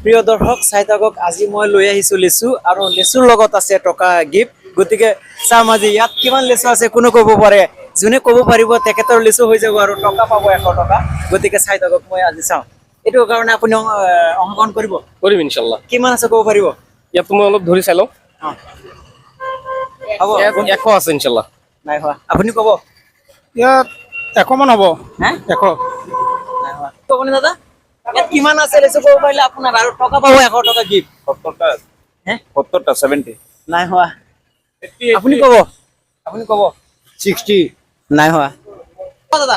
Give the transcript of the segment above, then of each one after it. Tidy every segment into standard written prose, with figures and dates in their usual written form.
প্ৰিয় দৰ্শক চাই থাকক আজি মই লৈ আহিছো লিচু আৰু লিচুৰ লগত আছে টকা গিফ্ট গতিকে চাম আজি ইয়াত কিমান লিচু আছে কোনো ক'ব পাৰে যোনে ক'ব পাৰিব তেখেতৰ লিচু হৈ যাব আৰু টকা পাব 100 টকা গতিকে চাই থাকক মই আজি চাওঁ এইটো কাৰণে আপুনি অংকন কৰিব কৰিম ইনশাআল্লাহ কিমান আছে ক'ব পাৰিব ইয়াত মই অলপ ধৰি চাই লওঁ হ'ব ইয়াত 100 আছে ইনশাআল্লাহ নাই হোৱা আপুনি ক'ব ইয়াত 100 মান হ'ব হে 100 নাই হোৱা ক'বনে দাদা ইয়াত কিমান আছে লিচু ক'ব পাৰিলে আপোনাৰ আৰু টকা পাব 100 টকা গিফ্ট 70টা হে 70টা 70 নাই হোৱা আপুনি ক'ব 60 নাই হোৱা দাদা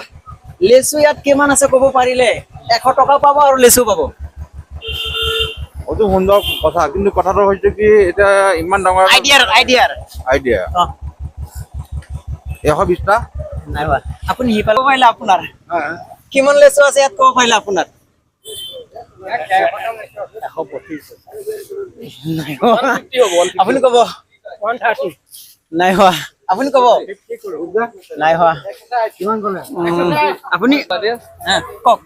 লেচু ইয়াত কিমান আছে ক'ব পাৰিলে 100 টকা পাব আৰু লেচু পাব অতি সুন্দৰ কথা কিন্তু কথাটো হৈছে কি এটা ইমান ডাঙৰ আইডিয়াৰ আইডিয়া অ 120টা নাই হোৱা আপুনি হিপাব পাৰিলে আপোনাৰ কিমান লেচু আছে ইয়াত ক'ব পাৰিলে আপোনাৰ 125 নাই হোৱা আপুনি ক'ব 130 নাই হোৱা আপুনি ক'ব নাই হোৱা কিমান ক'লে আপুনি কওক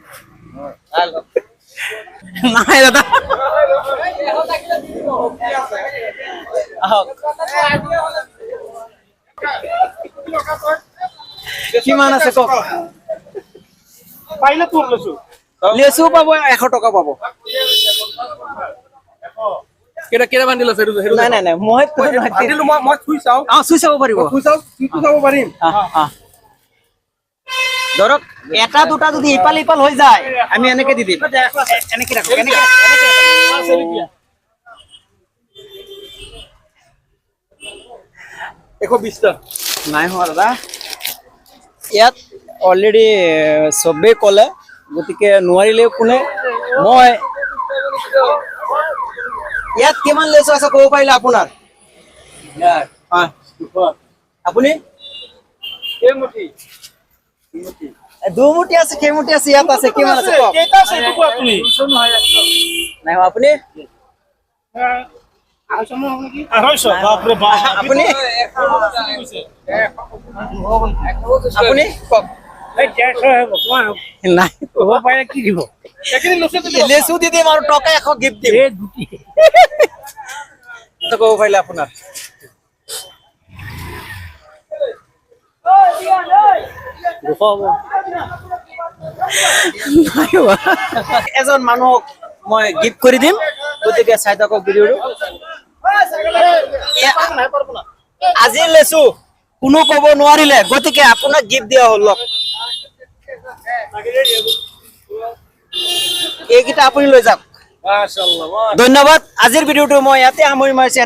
নাই দাদা আহক কিমান আছে কওক পাৰিলে তোৰ লৈছো লেচু পাব 100 টকা পাব কেটা বান্ডিল আছে নাই নাই নাই মই বান্ডিল মই থুই চাও চুই চাব পাৰিব থুই চাও তুইটো চাব পাৰিম ধৰক এটা দুটা যদি ইপাল ইপাল হৈ যায় আমি এনেকে দি দিম এনেকে ৰাখো এনেকে 120টা নাই হোৱা দাদা ইয়াত অলৰেডি চবেই ক'লে গতিকে নোৱাৰিলেও কোনে মই ইয়াত কিমান লেচু আছে ক'ব পাৰিলে আপোনাৰ আপুনি দুমুঠি আছে কেইমুঠি আছে ইয়াত আছে কিমান আছে কওক কেইটা আছে এইটো কোৱা তুমি নাই হোৱা আপুনি 250 বাপৰে বাপ আপুনি আপুনি কওক নাই হ'ব পাৰে কি দিব এখিনি লৈছে লেচু দি দিম আৰু টকা 100 গিফ্ট দিম ক'ব পাৰিলে আপোনাৰ এজন মানুহক মই গিফ্ট কৰি দিম গতিকে চাই থাকক ভিডিঅ'টো আজি লেচু কোনো ক'ব নোৱাৰিলে গতিকে আপোনাক গিফ্ট দিয়া হ'ল এইকেইটা আপুনি লৈ যাওক মাশাআল্লাহ ধন্যবাদ আজিৰ ভিডিঅ'টো মই ইয়াতে সামৰি মাৰিছো